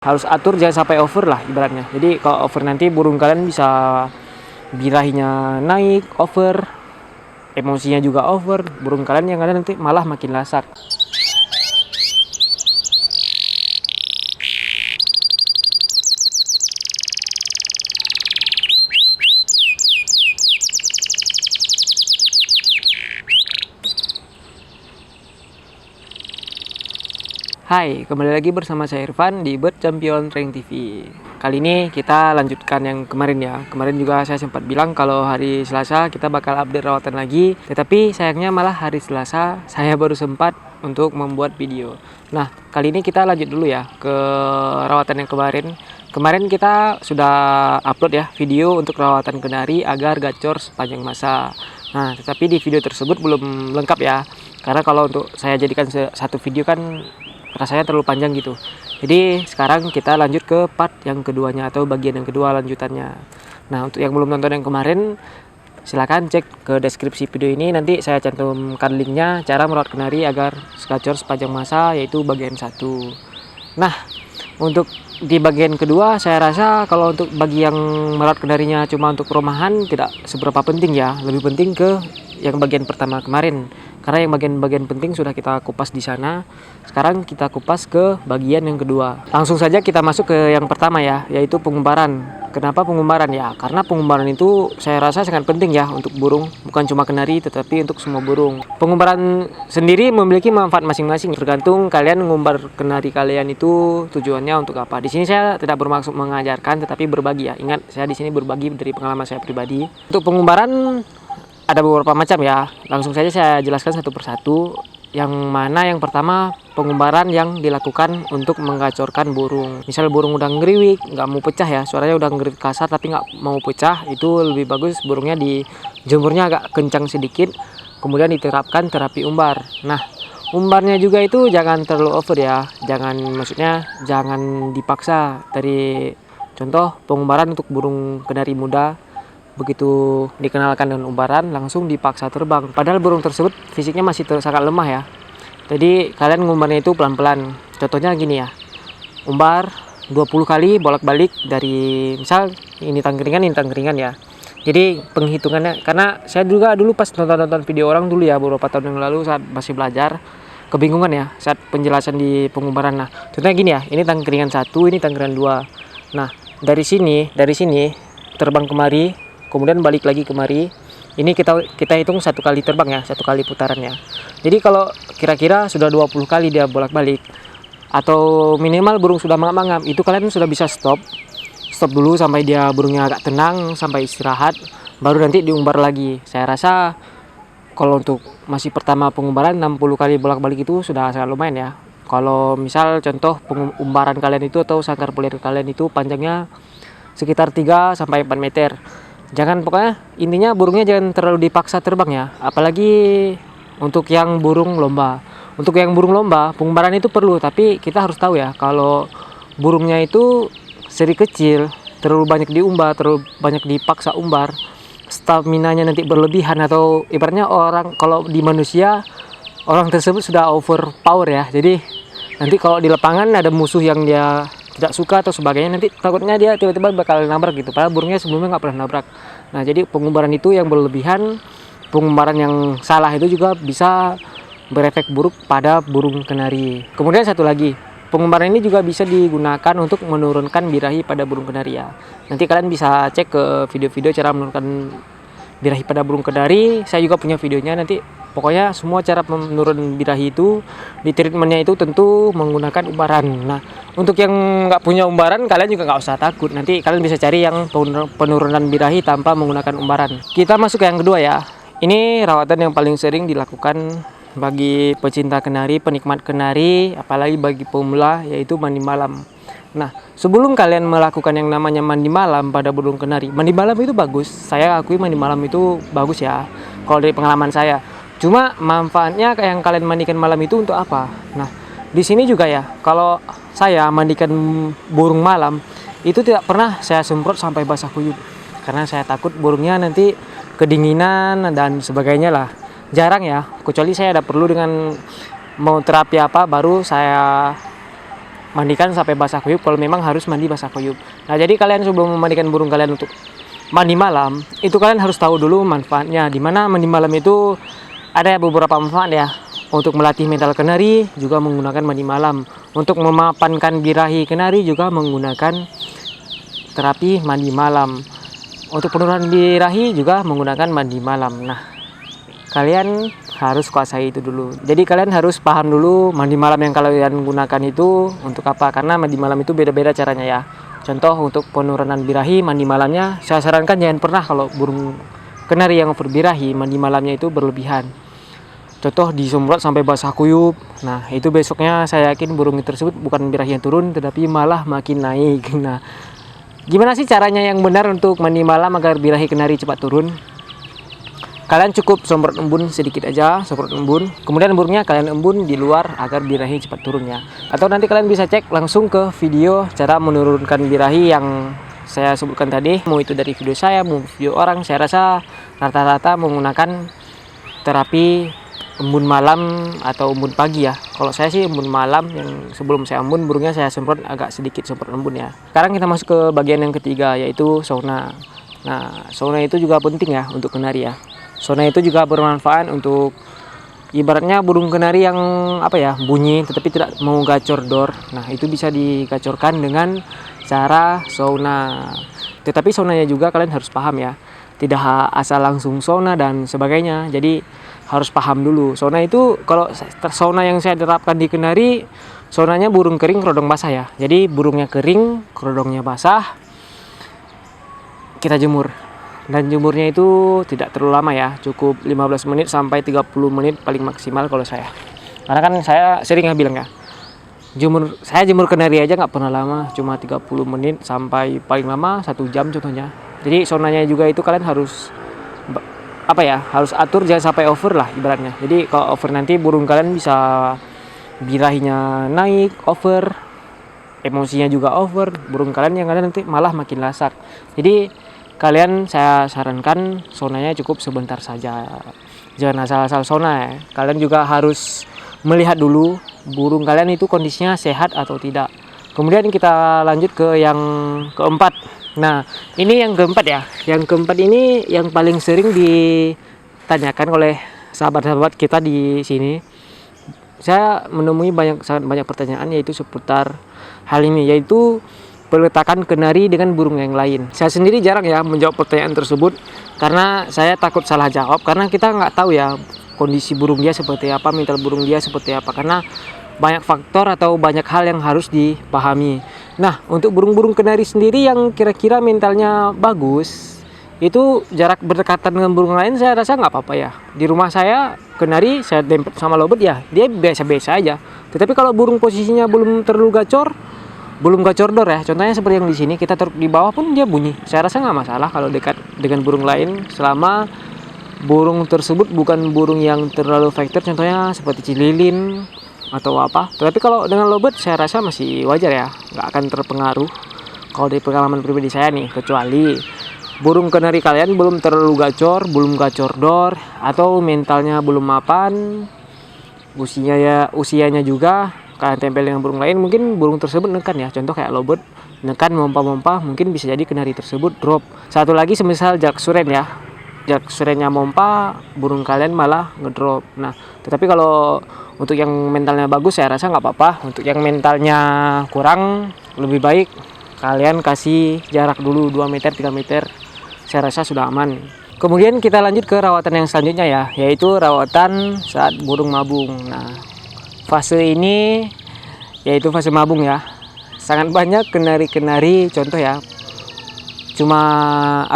Harus atur jangan sampai over lah ibaratnya. Jadi kalau over nanti burung kalian bisa birahinya naik, over, emosinya juga over, burung kalian yang ada nanti malah makin lasak. Hai, kembali lagi bersama saya Irfan di Bird Champion Training TV. Kali ini kita lanjutkan yang kemarin ya. Kemarin juga saya sempat bilang kalau hari Selasa kita bakal update rawatan lagi. Tetapi sayangnya malah hari Selasa saya baru sempat untuk membuat video. Nah, kali ini kita lanjut dulu ya ke rawatan yang kemarin. Kemarin kita sudah upload ya video untuk rawatan kenari agar gacor sepanjang masa. Nah, tetapi di video tersebut belum lengkap ya. Karena kalau untuk saya jadikan satu video kan rasanya terlalu panjang gitu. Jadi sekarang kita lanjut ke part yang keduanya atau bagian yang kedua lanjutannya. Nah, untuk yang belum nonton yang kemarin silahkan cek ke deskripsi video ini, nanti saya cantumkan linknya cara merawat kenari agar gacor sepanjang masa, yaitu bagian 1. Nah, untuk di bagian kedua saya rasa kalau untuk bagi yang merawat kenarinya cuma untuk rumahan tidak seberapa penting ya. Lebih penting ke yang bagian pertama kemarin. Karena yang bagian-bagian penting sudah kita kupas di sana. Sekarang kita kupas ke bagian yang kedua. Langsung saja kita masuk ke yang pertama ya, yaitu pengumbaran. Kenapa pengumbaran ya? Karena pengumbaran itu saya rasa sangat penting ya untuk burung, bukan cuma kenari tetapi untuk semua burung. Pengumbaran sendiri memiliki manfaat masing-masing, tergantung kalian mengumbar kenari kalian itu tujuannya untuk apa. Di sini saya tidak bermaksud mengajarkan tetapi berbagi ya. Ingat, saya di sini berbagi dari pengalaman saya pribadi. Untuk pengumbaran ada beberapa macam ya, langsung saja saya jelaskan satu persatu. Yang mana yang pertama, pengumbaran yang dilakukan untuk menggacorkan burung. Misal burung udah ngeriwik, nggak mau pecah ya, suaranya udah ngeriwik kasar tapi nggak mau pecah, itu lebih bagus burungnya dijemurnya agak kencang sedikit, kemudian diterapkan terapi umbar. Nah, umbarnya juga itu jangan terlalu over ya, maksudnya jangan dipaksa. Dari contoh pengumbaran untuk burung kenari muda, begitu dikenalkan dengan umbaran langsung dipaksa terbang, padahal burung tersebut fisiknya masih sangat lemah ya. Jadi kalian ngumbarnya itu pelan-pelan. Contohnya gini ya, umbar 20 kali bolak-balik dari misal ini tangkringan ya. Jadi penghitungannya, karena saya juga dulu pas nonton video orang dulu ya beberapa tahun yang lalu saat masih belajar, kebingungan ya saat penjelasan di pengumbaran. Nah, contohnya gini ya, ini tangkringan 1, ini tangkringan 2. Nah, dari sini terbang kemari, kemudian balik lagi kemari. Ini kita hitung 1 kali terbang ya, 1 kali putarannya. Jadi kalau kira-kira sudah 20 kali dia bolak-balik atau minimal burung sudah mangap-mangap, itu kalian sudah bisa stop dulu sampai dia burungnya agak tenang, sampai istirahat, baru nanti diumbar lagi. Saya rasa kalau untuk masih pertama pengumbaran 60 kali bolak-balik itu sudah sangat lumayan ya. Kalau misal contoh pengumbaran kalian itu atau sangkar polir kalian itu panjangnya sekitar 3 sampai 4 meter. Pokoknya intinya burungnya jangan terlalu dipaksa terbang ya, apalagi untuk yang burung lomba. Untuk yang burung lomba pengumbaran itu perlu, tapi kita harus tahu ya kalau burungnya itu seri kecil, terlalu banyak diumbar, terlalu banyak dipaksa umbar, staminanya nanti berlebihan, atau ibaratnya orang kalau di manusia orang tersebut sudah overpower ya. Jadi nanti kalau di lapangan ada musuh yang dia tidak suka atau sebagainya, nanti takutnya dia tiba-tiba bakal nabrak gitu, padahal burungnya sebelumnya nggak pernah nabrak. Nah, jadi pengumbaran itu yang berlebihan, pengumbaran yang salah itu juga bisa berefek buruk pada burung kenari. Kemudian satu lagi, pengumbaran ini juga bisa digunakan untuk menurunkan birahi pada burung kenari ya. Nanti kalian bisa cek ke video-video cara menurunkan birahi pada burung kenari, saya juga punya videonya. Nanti pokoknya semua cara menurun birahi itu, di treatmentnya itu tentu menggunakan umbaran. Nah, untuk yang nggak punya umbaran kalian juga nggak usah takut, nanti kalian bisa cari yang penurunan birahi tanpa menggunakan umbaran. Kita masuk ke yang kedua ya. Ini rawatan yang paling sering dilakukan bagi pecinta kenari, penikmat kenari, apalagi bagi pemula, yaitu mandi malam. Nah, sebelum kalian melakukan yang namanya mandi malam pada burung kenari, mandi malam itu bagus. Saya akui mandi malam itu bagus ya, kalau dari pengalaman saya. Cuma manfaatnya yang kalian mandikan malam itu untuk apa? Nah, di sini juga ya, kalau saya mandikan burung malam itu tidak pernah saya semprot sampai basah kuyup, karena saya takut burungnya nanti kedinginan dan sebagainya lah. Jarang ya, kecuali saya ada perlu dengan mau terapi apa, baru saya mandikan sampai basah kuyup kalau memang harus mandi basah kuyup. Nah, jadi kalian sebelum memandikan burung kalian untuk mandi malam, itu kalian harus tahu dulu manfaatnya. Dimana mandi malam itu ada beberapa manfaat ya. Untuk melatih mental kenari juga menggunakan mandi malam. Untuk memapankan birahi kenari juga menggunakan terapi mandi malam. Untuk penurunan birahi juga menggunakan mandi malam. Nah, kalian harus kuasai itu dulu. Jadi kalian harus paham dulu mandi malam yang kalian gunakan itu untuk apa. Karena mandi malam itu beda-beda caranya ya. Contoh untuk penurunan birahi, mandi malamnya saya sarankan jangan pernah kalau burung kenari yang berbirahi, mandi malamnya itu berlebihan. Contoh disemprot sampai basah kuyup. Nah, itu besoknya saya yakin burung tersebut bukan birahi yang turun, tetapi malah makin naik. Nah, gimana sih caranya yang benar untuk mandi malam agar birahi kenari cepat turun? Kalian cukup semprot embun sedikit aja, semprot embun. Kemudian burungnya kalian embun di luar agar birahi cepat turun ya. Atau nanti kalian bisa cek langsung ke video cara menurunkan birahi yang saya sebutkan tadi. Mau itu dari video saya, mau video orang, saya rasa rata-rata menggunakan terapi embun malam atau embun pagi ya. Kalau saya sih embun malam, yang sebelum saya embun burungnya saya semprot agak sedikit semprot embun ya. Sekarang kita masuk ke bagian yang ketiga, yaitu sauna. Nah, sauna itu juga penting ya untuk kenari ya. Sauna itu juga bermanfaat untuk ibaratnya burung kenari yang apa ya, bunyi tetapi tidak mau gacor dor. Nah, itu bisa digacorkan dengan cara sauna. Tetapi saunanya juga kalian harus paham ya. Tidak asal langsung sauna dan sebagainya. Jadi harus paham dulu. Sauna itu kalau sauna yang saya terapkan di kenari, saunanya burung kering kerodong basah ya. Jadi burungnya kering, kerodongnya basah, kita jemur. Dan jemurnya itu tidak terlalu lama ya, cukup 15 menit sampai 30 menit paling maksimal kalau saya. Karena kan saya sering bilang ya, saya jemur kenari aja nggak pernah lama, cuma 30 menit sampai paling lama 1 jam contohnya. Jadi saunanya juga itu kalian harus apa ya, harus atur jangan sampai over lah ibaratnya. Jadi kalau over nanti burung kalian bisa birahinya naik, over, emosinya juga over, burung kalian yang ada nanti malah makin lasak. Jadi kalian saya sarankan saunanya cukup sebentar saja, jangan asal-asal sauna ya. Kalian juga harus melihat dulu burung kalian itu kondisinya sehat atau tidak. Kemudian kita lanjut ke yang keempat. Nah, ini yang keempat ya. Yang keempat ini yang paling sering ditanyakan oleh sahabat-sahabat kita di sini. Saya menemui sangat banyak pertanyaan yaitu seputar hal ini, yaitu peletakan kenari dengan burung yang lain. Saya sendiri jarang ya menjawab pertanyaan tersebut karena saya takut salah jawab, karena kita nggak tahu ya kondisi burung dia seperti apa, mental burung dia seperti apa, karena banyak faktor atau banyak hal yang harus dipahami. Nah, untuk burung-burung kenari sendiri yang kira-kira mentalnya bagus, itu jarak berdekatan dengan burung lain saya rasa nggak apa-apa ya. Di rumah saya kenari saya dempet sama lobet ya, dia biasa-biasa aja. Tetapi kalau burung posisinya belum terlalu gacor, belum gacor dor ya, contohnya seperti yang di sini kita taruh di bawah pun dia bunyi. Saya rasa nggak masalah kalau dekat dengan burung lain selama burung tersebut bukan burung yang terlalu faktor, contohnya seperti cililin atau apa. Tapi kalau dengan lobet saya rasa masih wajar ya, nggak akan terpengaruh kalau dari pengalaman pribadi saya nih, kecuali burung kenari kalian belum terlalu gacor, belum gacor dor, atau mentalnya belum mapan, usianya juga kalian tempel dengan burung lain, mungkin burung tersebut nekan ya. Contoh kayak lobet nekan mompa-mompa, mungkin bisa jadi kenari tersebut drop. Satu lagi semisal jak suren ya, jak surennya mompa, burung kalian malah ngedrop. Nah, tetapi kalau untuk yang mentalnya bagus saya rasa nggak apa-apa. Untuk yang mentalnya kurang, lebih baik kalian kasih jarak dulu 2 meter 3 meter, saya rasa sudah aman. Kemudian kita lanjut ke rawatan yang selanjutnya ya, yaitu rawatan saat burung mabung. Nah, fase ini yaitu fase mabung ya. Sangat banyak kenari-kenari, contoh ya, cuma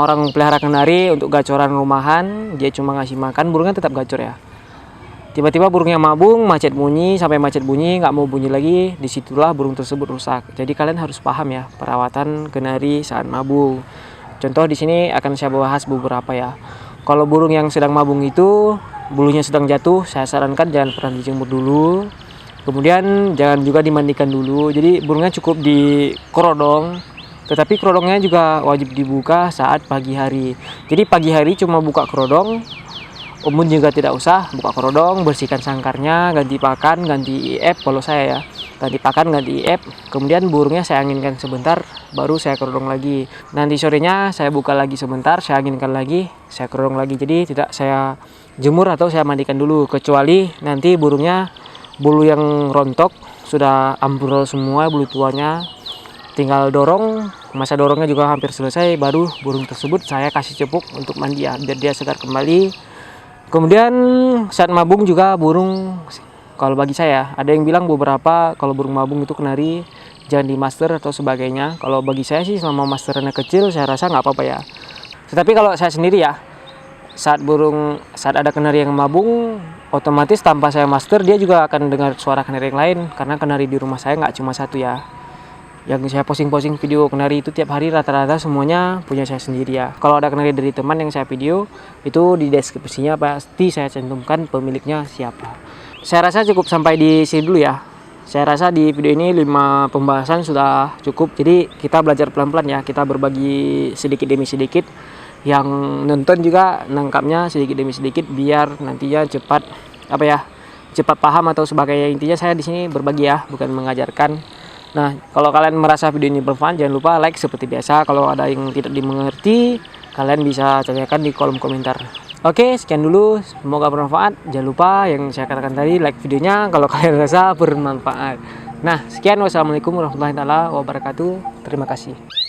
orang pelihara kenari untuk gacoran rumahan, dia cuma ngasih makan, burungnya tetap gacor ya. Tiba-tiba burungnya mabung, macet bunyi, sampai macet bunyi nggak mau bunyi lagi, disitulah burung tersebut rusak. Jadi kalian harus paham ya perawatan kenari saat mabung. Contoh di sini akan saya bahas beberapa ya. Kalau burung yang sedang mabung itu bulunya sedang jatuh, saya sarankan jangan pernah dijemur dulu. Kemudian jangan juga dimandikan dulu. Jadi burungnya cukup dikerodong, tetapi kerodongnya juga wajib dibuka saat pagi hari. Jadi pagi hari cuma buka kerodong, Embun juga tidak usah, buka kerodong, bersihkan sangkarnya, ganti pakan, ganti IF kalau saya ya. Ganti pakan, ganti IF, kemudian burungnya saya anginkan sebentar, baru saya kerodong lagi. Nanti sorenya saya buka lagi sebentar, saya anginkan lagi, saya kerodong lagi. Jadi tidak saya jemur atau saya mandikan dulu, kecuali nanti burungnya bulu yang rontok sudah ambrol semua bulu tuanya, tinggal dorong, masa dorongnya juga hampir selesai, baru burung tersebut saya kasih cepuk untuk mandi ya, biar dia segar kembali. Kemudian saat mabung juga burung, kalau bagi saya ada yang bilang beberapa kalau burung mabung itu kenari jangan di master atau sebagainya. Kalau bagi saya sih selama masterannya kecil saya rasa nggak apa-apa ya. Tetapi kalau saya sendiri ya, saat ada kenari yang mabung, otomatis tanpa saya master dia juga akan dengar suara kenari yang lain, karena kenari di rumah saya nggak cuma satu ya. Yang saya posting video kenari itu tiap hari rata-rata semuanya punya saya sendiri ya. Kalau ada kenari dari teman yang saya video, itu di deskripsinya pasti saya cantumkan pemiliknya siapa. Saya rasa cukup sampai di sini dulu ya. Saya rasa di video ini 5 pembahasan sudah cukup. Jadi kita belajar pelan-pelan ya, kita berbagi sedikit demi sedikit. Yang nonton juga nangkapnya sedikit demi sedikit biar nantinya cepat paham atau sebagainya. Intinya saya di sini berbagi ya, bukan mengajarkan. Nah, kalau kalian merasa video ini bermanfaat, jangan lupa like seperti biasa. Kalau ada yang tidak dimengerti, kalian bisa tanyakan di kolom komentar. Oke, sekian dulu. Semoga bermanfaat. Jangan lupa yang saya katakan tadi, like videonya kalau kalian rasa bermanfaat. Nah, sekian. Wassalamualaikum warahmatullahi wabarakatuh. Terima kasih.